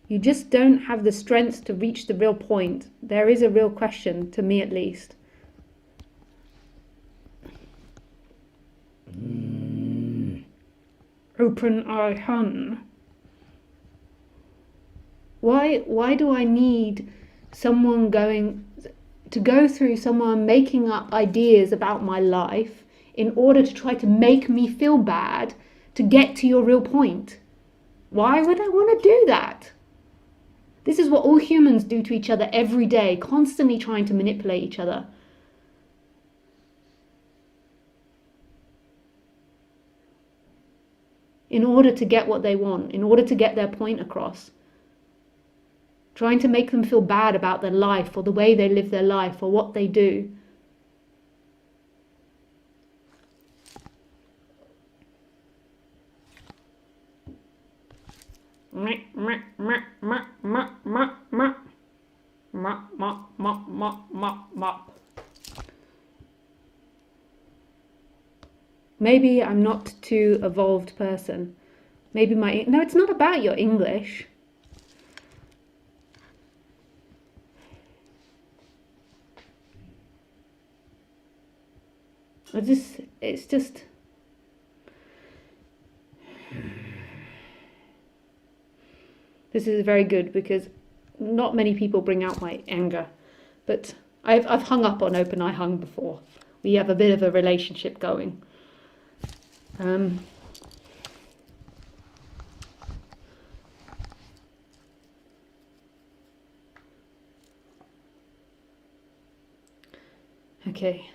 You just don't have the strength to reach the real point. There is a real question, to me at least. Open eye hun. Why do I need someone to go through someone making up ideas about my life in order to try to make me feel bad to get to your real point? Why would I want to do that? This is what all humans do to each other every day, constantly trying to manipulate each other. In order to get what they want, in order to get their point across. Trying to make them feel bad about their life or the way they live their life or what they do. Maybe I'm not too evolved person. Maybe no, it's not about your English. It's just this is very good because not many people bring out my anger, but I've hung up on Open Eye Hung before. We have a bit of a relationship going. Okay.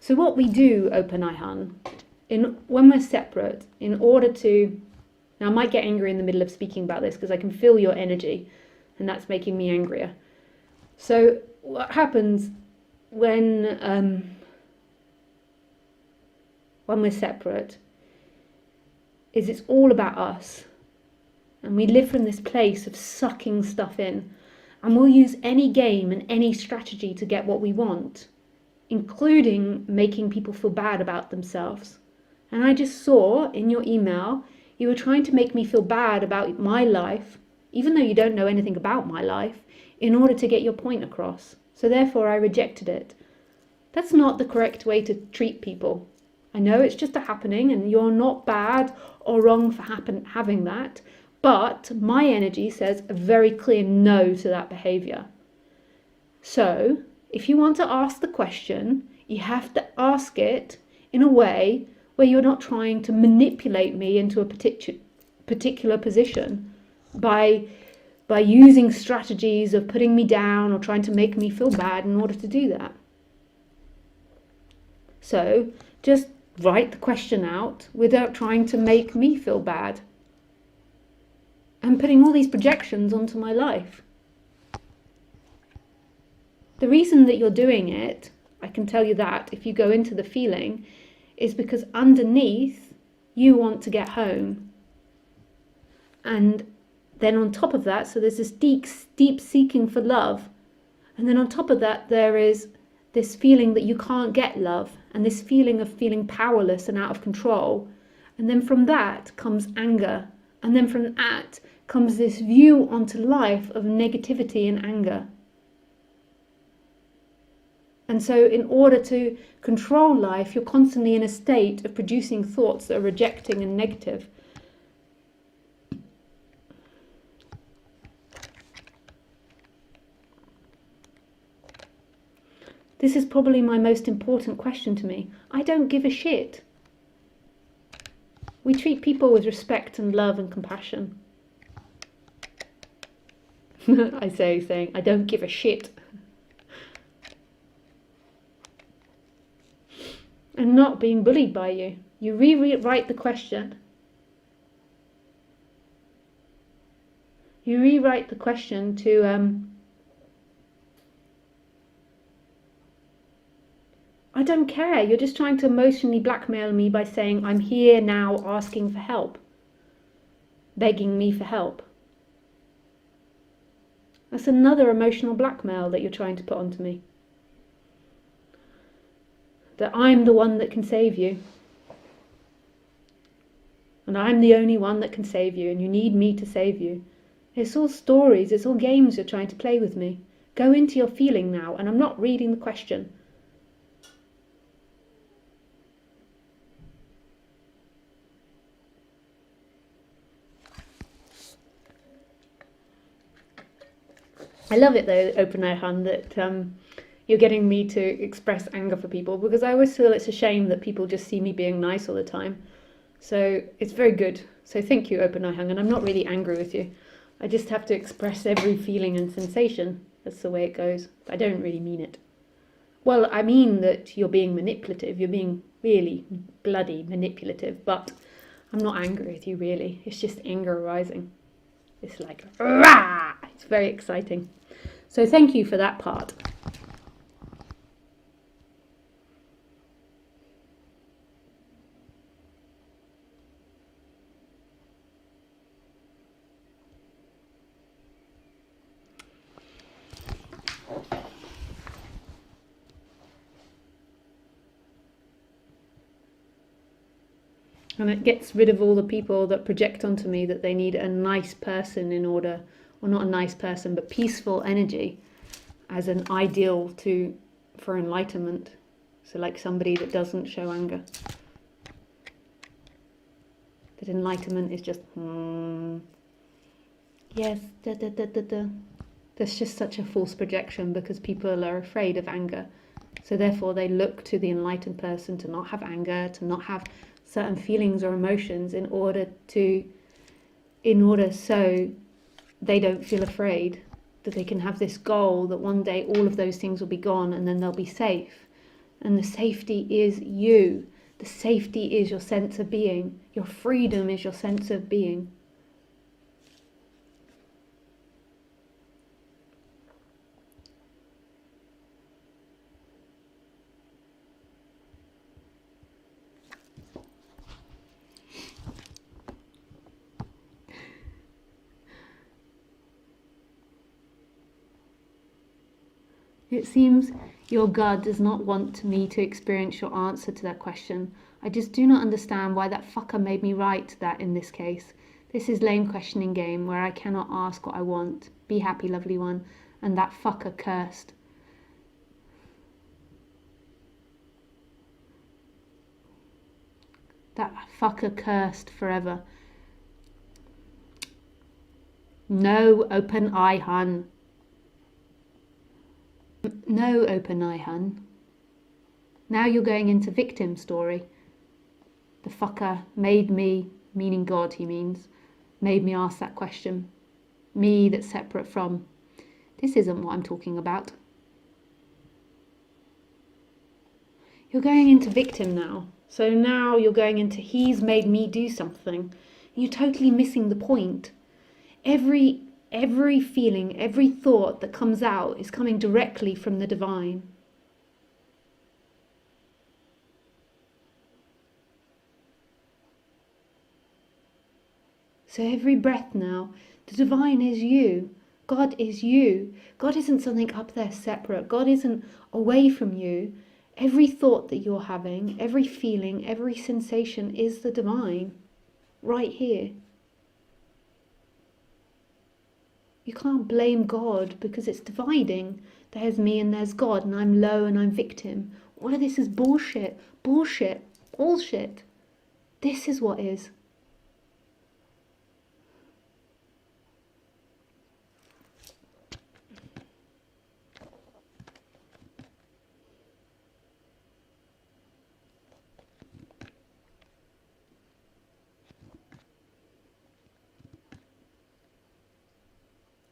So what we do, Open Eye Hun, when we're separate, in order to... Now, I might get angry in the middle of speaking about this because I can feel your energy and that's making me angrier. So what happens when we're separate is it's all about us. And we live from this place of sucking stuff in. And we'll use any game and any strategy to get what we want, including making people feel bad about themselves. And I just saw in your email, you were trying to make me feel bad about my life, even though you don't know anything about my life, in order to get your point across. So therefore I rejected it. That's not the correct way to treat people. I know it's just a happening and you're not bad or wrong for having that, but my energy says a very clear no to that behavior. So if you want to ask the question, you have to ask it in a way where you're not trying to manipulate me into a particular position by using strategies of putting me down or trying to make me feel bad in order to do that. So just write the question out without trying to make me feel bad and putting all these projections onto my life. The reason that you're doing it, I can tell you that if you go into the feeling, is because underneath you want to get home. And then on top of that, so there's this deep seeking for love. And then on top of that, there is this feeling that you can't get love and this feeling of feeling powerless and out of control. And then from that comes anger. And then from that comes this view onto life of negativity and anger. And so in order to control life, you're constantly in a state of producing thoughts that are rejecting and negative. This is probably my most important question to me. I don't give a shit. We treat people with respect and love and compassion. I saying, I don't give a shit. And not being bullied by you. You rewrite the question. You rewrite the question to, I don't care. You're just trying to emotionally blackmail me by saying, I'm here now asking for help. Begging me for help. That's another emotional blackmail that you're trying to put onto me. That I'm the one that can save you. and I'm the only one that can save you, and you need me to save you. It's all stories, it's all games you're trying to play with me. Go into your feeling now, and I'm not reading the question. I love it though, Open Eye Hun, that you're getting me to express anger for people, because I always feel it's a shame that people just see me being nice all the time. So it's very good. So thank you, Open Eye Hun, and I'm not really angry with you. I just have to express every feeling and sensation. That's the way it goes. I don't really mean it. Well, I mean that you're being manipulative. You're being really bloody manipulative, but I'm not angry with you, really. It's just anger arising. It's like, rah! It's very exciting. So thank you for that part. And it gets rid of all the people that project onto me that they need a nice person in order, or not a nice person, but peaceful energy as an ideal for enlightenment. So like somebody that doesn't show anger. That enlightenment is just, yes, da da da da da. That's just such a false projection, because people are afraid of anger. So therefore they look to the enlightened person to not have anger, to not have certain feelings or emotions in order so they don't feel afraid, that they can have this goal that one day all of those things will be gone and then they'll be safe. And the safety is you. The safety is your sense of being. Your freedom is your sense of being. It seems your God does not want me to experience your answer to that question. I just do not understand why that fucker made me write that in this case. This is lame questioning game where I cannot ask what I want. Be happy, lovely one. And that fucker cursed. That fucker cursed forever. No, Open Eye Hun. No, Open Eye Hun. Now you're going into victim story. The fucker made me, meaning God he means, made me ask that question. Me that's separate from. This isn't what I'm talking about. You're going into victim now. So now you're going into he's made me do something. You're totally missing the point. Every feeling, every thought that comes out is coming directly from the divine. So every breath now, the divine is you. God is you. God isn't something up there separate. God isn't away from you. Every thought that you're having, every feeling, every sensation is the divine, right here. You can't blame God because it's dividing. There's me and there's God, and I'm low and I'm victim. All of this is bullshit, bullshit, bullshit. This is what is.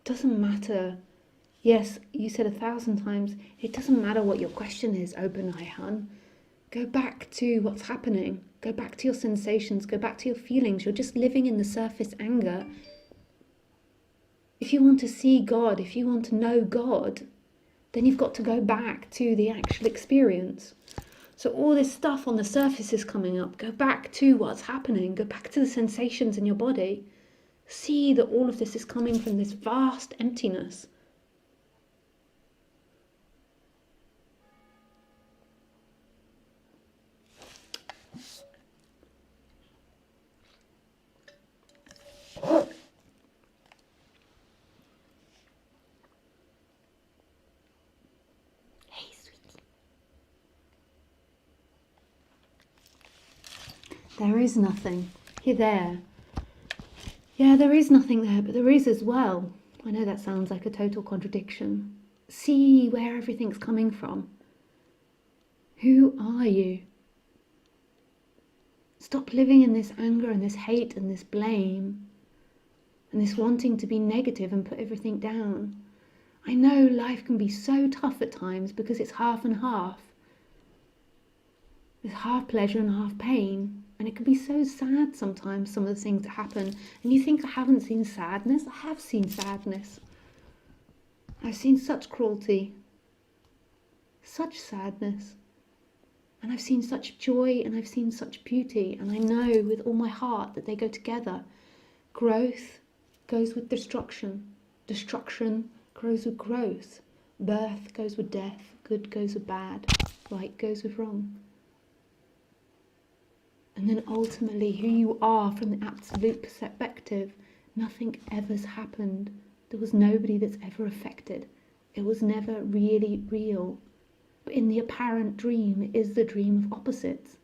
Doesn't matter. Yes, you said 1,000 times, it doesn't matter what your question is, Open Eye Hun. Go back to what's happening. Go back to your sensations. Go back to your feelings. You're just living in the surface anger. If you want to see God, if you want to know God, then you've got to go back to the actual experience. So all this stuff on the surface is coming up. Go back to what's happening. Go back to the sensations in your body. See that all of this is coming from this vast emptiness. There is nothing. You're there. Yeah, there is nothing there, but there is as well. I know that sounds like a total contradiction. See where everything's coming from. Who are you? Stop living in this anger and this hate and this blame and this wanting to be negative and put everything down. I know life can be so tough at times because it's half and half. There's half pleasure and half pain. And it can be so sad sometimes, some of the things that happen. And you think, I haven't seen sadness. I have seen sadness. I've seen such cruelty, such sadness. And I've seen such joy and I've seen such beauty. And I know with all my heart that they go together. Growth goes with destruction. Destruction grows with growth. Birth goes with death. Good goes with bad. Right goes with wrong. And then ultimately who you are from the absolute perspective, nothing ever's happened. There was nobody that's ever affected. It was never really real. But in the apparent dream is the dream of opposites.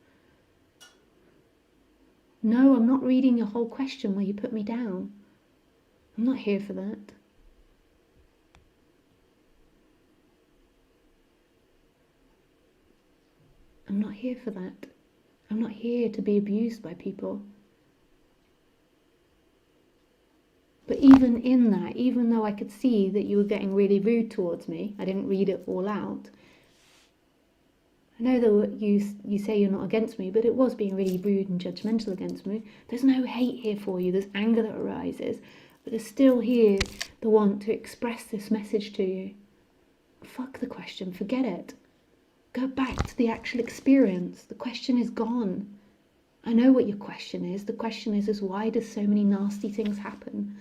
No, I'm not reading your whole question where you put me down. I'm not here for that. I'm not here for that. I'm not here to be abused by people. But even in that, even though I could see that you were getting really rude towards me, I didn't read it all out. I know that you say you're not against me, but it was being really rude and judgmental against me. There's no hate here for you. There's anger that arises. But there's still here the want to express this message to you. Fuck the question. Forget it. Go back to the actual experience. The question is gone. I know what your question is. The question is why does so many nasty things happen?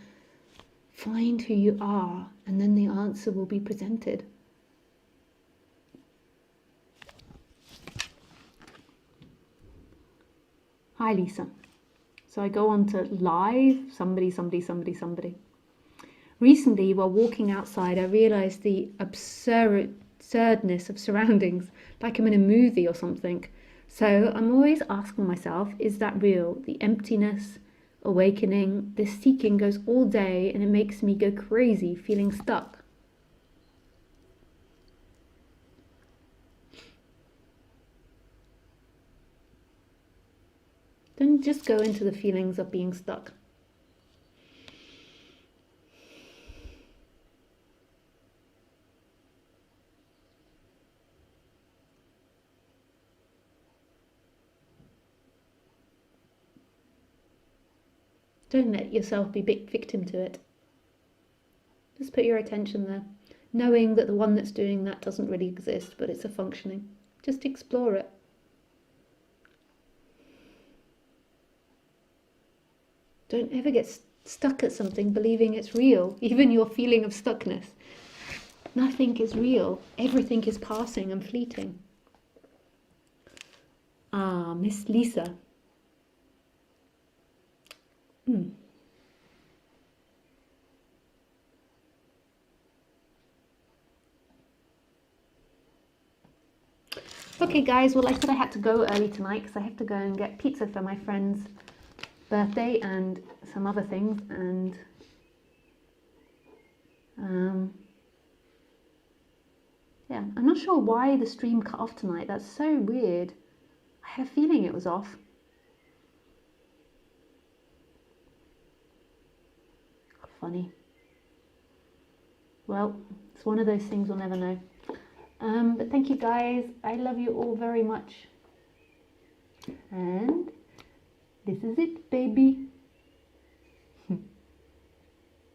Find who you are, and then the answer will be presented. Hi, Lisa. So I go on to live, somebody. Recently, while walking outside, I realised the absurdness of surroundings, like I'm in a movie or something. So I'm always asking myself, is that real? The emptiness, awakening, this seeking goes all day and it makes me go crazy, feeling stuck. Don't just go into the feelings of being stuck. Don't let yourself be big victim to it. Just put your attention there, knowing that the one that's doing that doesn't really exist, but it's a functioning. Just explore it. Don't ever get stuck at something believing it's real, even your feeling of stuckness. Nothing is real. Everything is passing and fleeting. Ah, Miss Lisa. Okay guys, well I said I had to go early tonight because I have to go and get pizza for my friend's birthday and some other things, and yeah, I'm not sure why the stream cut off tonight. That's so weird. I had a feeling it was off. Funny. Well, it's one of those things we'll never know. But thank you guys. I love you all very much. And this is it, baby.